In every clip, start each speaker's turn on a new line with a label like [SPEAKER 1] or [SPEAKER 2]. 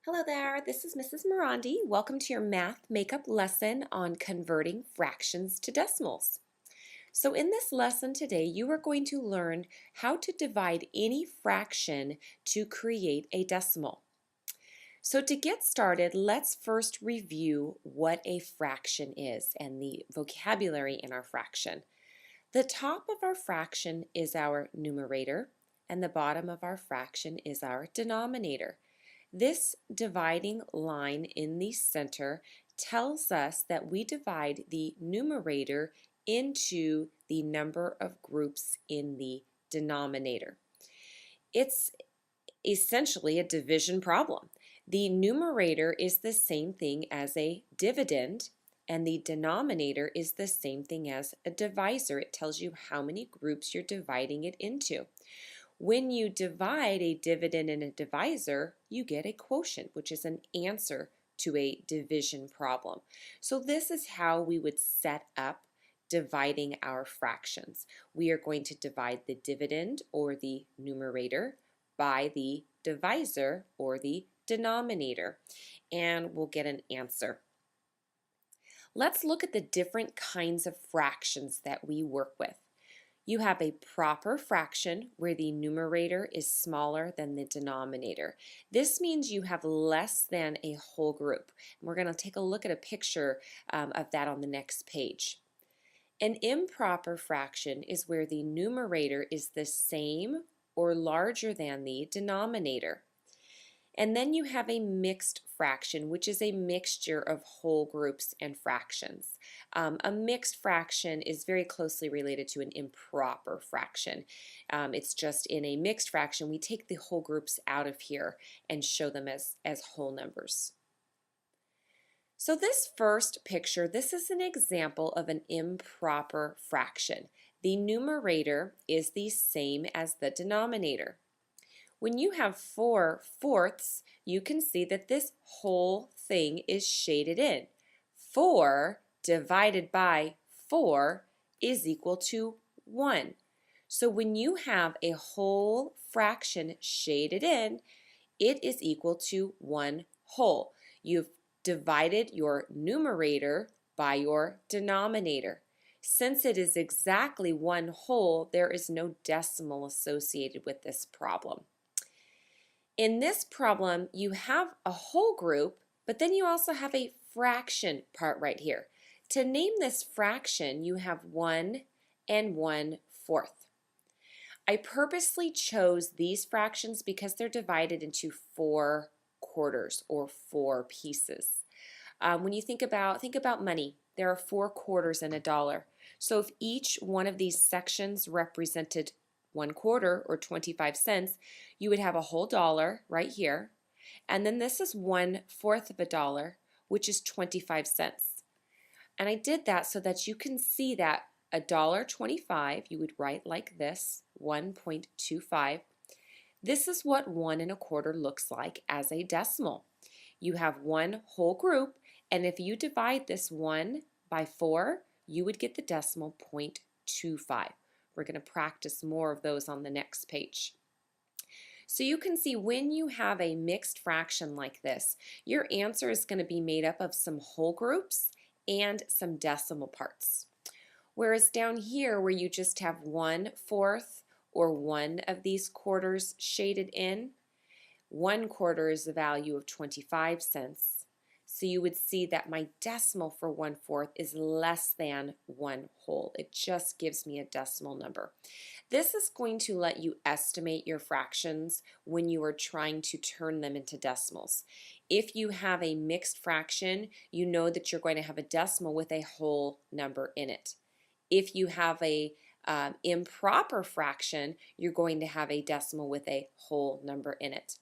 [SPEAKER 1] Hello there, this is Mrs. Morandi. Welcome to your math makeup lesson on converting fractions to decimals. So in this lesson today, you are going to learn how to divide any fraction to create a decimal. So to get started, let's first review what a fraction is and the vocabulary in our fraction. The top of our fraction is our numerator, and the bottom of our fraction is our denominator. This dividing line in the center tells us that we divide the numerator into the number of groups in the denominator. It's essentially a division problem. The numerator is the same thing as a dividend, and the denominator is the same thing as a divisor. It tells you how many groups you're dividing it into. When you divide a dividend and a divisor, you get a quotient, which is an answer to a division problem. So this is how we would set up dividing our fractions. We are going to divide the dividend, or the numerator, by the divisor, or the denominator, and we'll get an answer. Let's look at the different kinds of fractions that we work with. You have a proper fraction where the numerator is smaller than the denominator. This means you have less than a whole group. We're going to take a look at a picture of that on the next page. An improper fraction is where the numerator is the same or larger than the denominator. And then you have a mixed fraction, which is a mixture of whole groups and fractions. A mixed fraction is very closely related to an improper fraction. It's just in a mixed fraction, we take the whole groups out of here and show them as whole numbers. So this first picture, this is an example of an improper fraction. The numerator is the same as the denominator. When you have 4/4, you can see that this whole thing is shaded in. 4 divided by 4 is equal to 1. So when you have a whole fraction shaded in, it is equal to 1 whole. You've divided your numerator by your denominator. Since it is exactly 1 whole, there is no decimal associated with this problem. In this problem, you have a whole group, but then you also have a fraction part right here. To name this fraction, you have 1 and 1/4. I purposely chose these fractions because they're divided into 4 quarters or 4 pieces. When you think about money, there are 4 quarters in a dollar. So if each one of these sections represented 1/4 or 25 cents, you would have a whole dollar right here, and then this is 1/4 of a dollar, which is 25 cents. And I did that so that you can see that $1.25 you would write like this, 1.25. This is what 1 1/4 looks like as a decimal. You have 1 whole group, and if you divide this 1 by 4, you would get the decimal 0.25. We're going to practice more of those on the next page. So you can see when you have a mixed fraction like this, your answer is going to be made up of some whole groups and some decimal parts. Whereas down here where you just have 1/4 or one of these quarters shaded in, 1/4 is the value of 25 cents. So you would see that my decimal for 1/4 is less than 1 whole. It just gives me a decimal number. This is going to let you estimate your fractions when you are trying to turn them into decimals. If you have a mixed fraction, you know that you're going to have a decimal with a whole number in it. If you have a improper fraction, you're going to have a decimal with a whole number in it.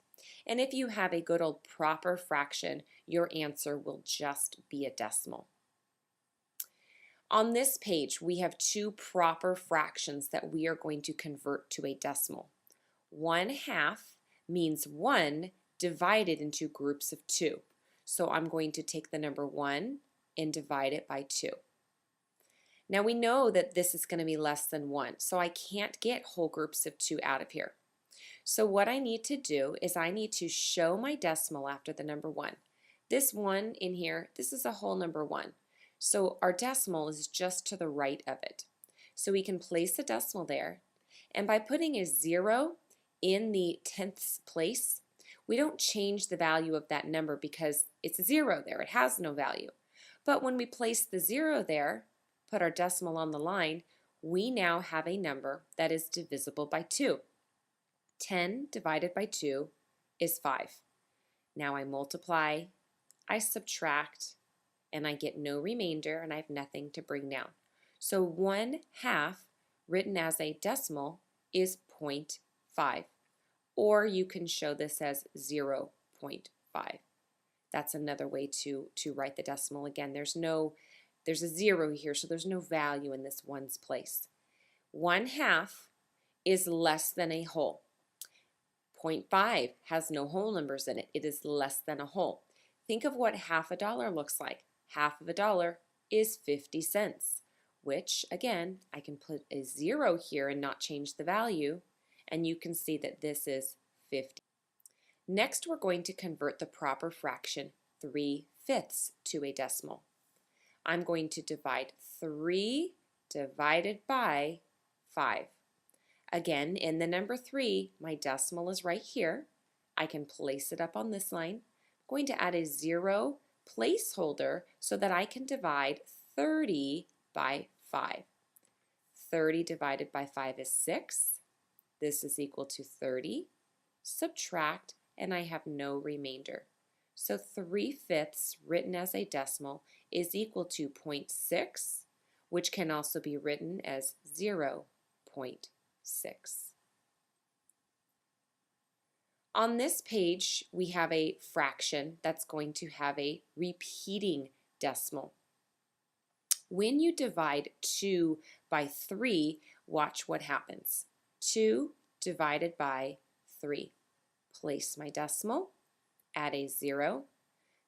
[SPEAKER 1] And if you have a good old proper fraction, your answer will just be a decimal. On this page, we have 2 proper fractions that we are going to convert to a decimal. 1/2 means 1 divided into groups of 2. So I'm going to take the number 1 and divide it by 2. Now we know that this is going to be less than 1, so I can't get whole groups of 2 out of here. So what I need to do is I need to show my decimal after the number 1. This 1 in here, this is a whole number 1. So our decimal is just to the right of it. So we can place a decimal there, and by putting a 0 in the tenths place, we don't change the value of that number because it's a 0 there. It has no value. But when we place the 0 there, put our decimal on the line, we now have a number that is divisible by 2. 10 divided by 2 is 5. Now I multiply, I subtract, and I get no remainder, and I have nothing to bring down. So 1/2 written as a decimal is 0.5. Or you can show this as 0.5. That's another way to write the decimal. Again, there's a 0 here, so there's no value in this ones place. 1/2 is less than a whole. 0.5 has no whole numbers in it. It is less than a whole. Think of what half a dollar looks like. Half of a dollar is 50 cents, which again, I can put a 0 here and not change the value, and you can see that this is 50. Next, we're going to convert the proper fraction 3/5 to a decimal. I'm going to divide 3 divided by 5. Again, in the number 3, my decimal is right here. I can place it up on this line. I'm going to add a 0 placeholder so that I can divide 30 by 5. 30 divided by 5 is 6. This is equal to 30. Subtract, and I have no remainder. So 3/5 written as a decimal is equal to 0.6, which can also be written as 0.6. On this page, we have a fraction that's going to have a repeating decimal. When you divide 2 by 3, watch what happens. 2 divided by 3. Place my decimal, add a 0.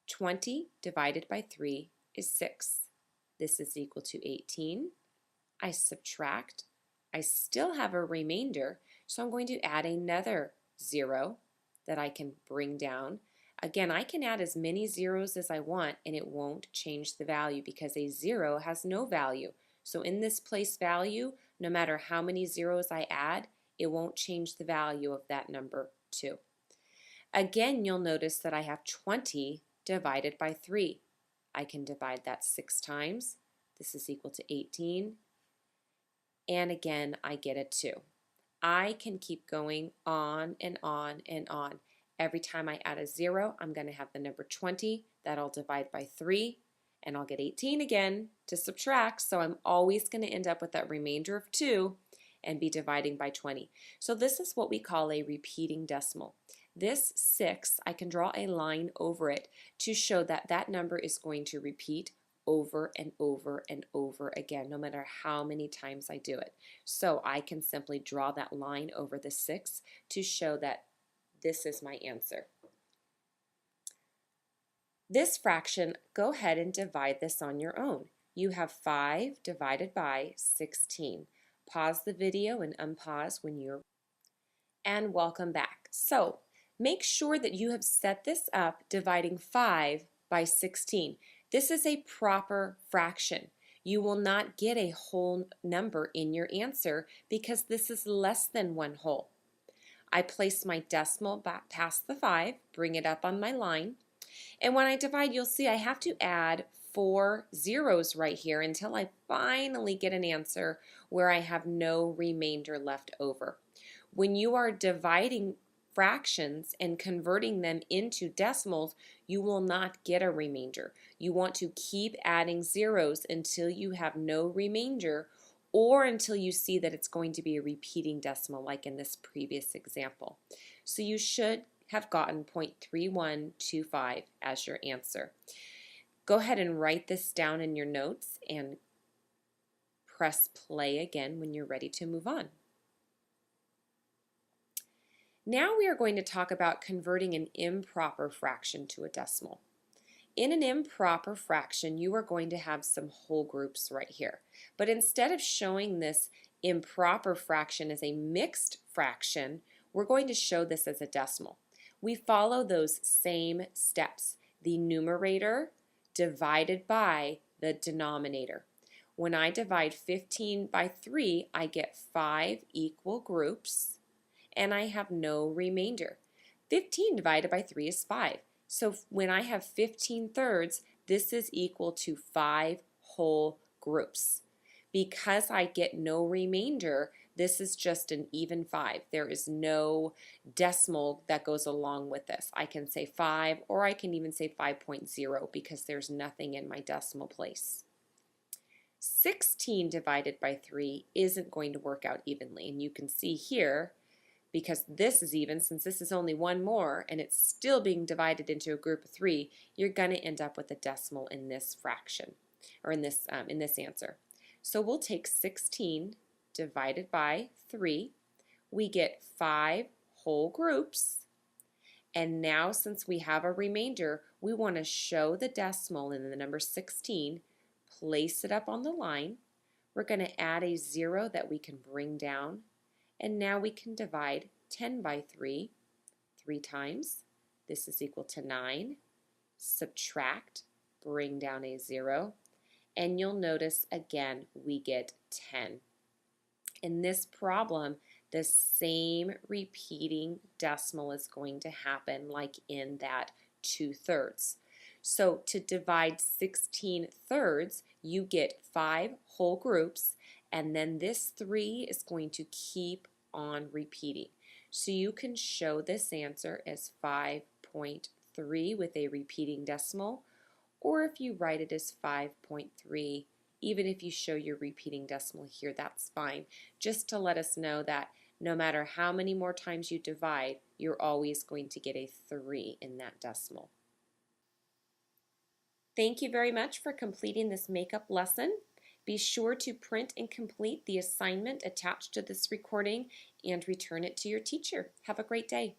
[SPEAKER 1] 20 divided by 3 is 6. This is equal to 18. I subtract. I still have a remainder, so I'm going to add another 0 that I can bring down. Again, I can add as many zeros as I want and it won't change the value because a 0 has no value. So in this place value, no matter how many zeros I add, it won't change the value of that number 2. Again, you'll notice that I have 20 divided by 3. I can divide that 6 times. This is equal to 18. And again, I get a 2. I can keep going on and on and on. Every time I add a 0, I'm going to have the number 20. That'll divide by 3, and I'll get 18 again to subtract, so I'm always going to end up with that remainder of 2 and be dividing by 20. So this is what we call a repeating decimal. This 6, I can draw a line over it to show that that number is going to repeat over and over and over again, no matter how many times I do it. So I can simply draw that line over the 6 to show that this is my answer. This fraction, go ahead and divide this on your own. You have 5 divided by 16. Pause the video and unpause when you're and welcome back. So make sure that you have set this up dividing 5 by 16. This is a proper fraction. You will not get a whole number in your answer because this is less than one whole. I place my decimal back past the 5, bring it up on my line, and when I divide, you'll see I have to add 4 zeros right here until I finally get an answer where I have no remainder left over. When you are dividing fractions and converting them into decimals, you will not get a remainder. You want to keep adding zeros until you have no remainder or until you see that it's going to be a repeating decimal like in this previous example. So you should have gotten 0.3125 as your answer. Go ahead and write this down in your notes and press play again when you're ready to move on. Now we are going to talk about converting an improper fraction to a decimal. In an improper fraction, you are going to have some whole groups right here. But instead of showing this improper fraction as a mixed fraction, we're going to show this as a decimal. We follow those same steps. The numerator divided by the denominator. When I divide 15 by 3, I get 5 equal groups, and I have no remainder. 15 divided by 3 is 5. So when I have 15 thirds, this is equal to 5 whole groups. Because I get no remainder, this is just an even 5. There is no decimal that goes along with this. I can say 5, or I can even say 5.0 because there's nothing in my decimal place. 16 divided by 3 isn't going to work out evenly, and you can see here, because this is even, since this is only one more and it's still being divided into a group of 3, you're going to end up with a decimal in this fraction, or in this answer. So we'll take 16 divided by 3. We get 5 whole groups. And now, since we have a remainder, we want to show the decimal in the number 16, place it up on the line. We're going to add a 0 that we can bring down. And now we can divide 10 by 3 times. This is equal to 9. Subtract, bring down a 0. And you'll notice again we get 10. In this problem, the same repeating decimal is going to happen like in that 2/3. So to divide 16 thirds, you get 5 whole groups, and then this 3 is going to keep on repeating. So you can show this answer as 5.3 with a repeating decimal, or if you write it as 5.3, even if you show your repeating decimal here, that's fine. Just to let us know that no matter how many more times you divide, you're always going to get a 3 in that decimal. Thank you very much for completing this makeup lesson. Be sure to print and complete the assignment attached to this recording and return it to your teacher. Have a great day.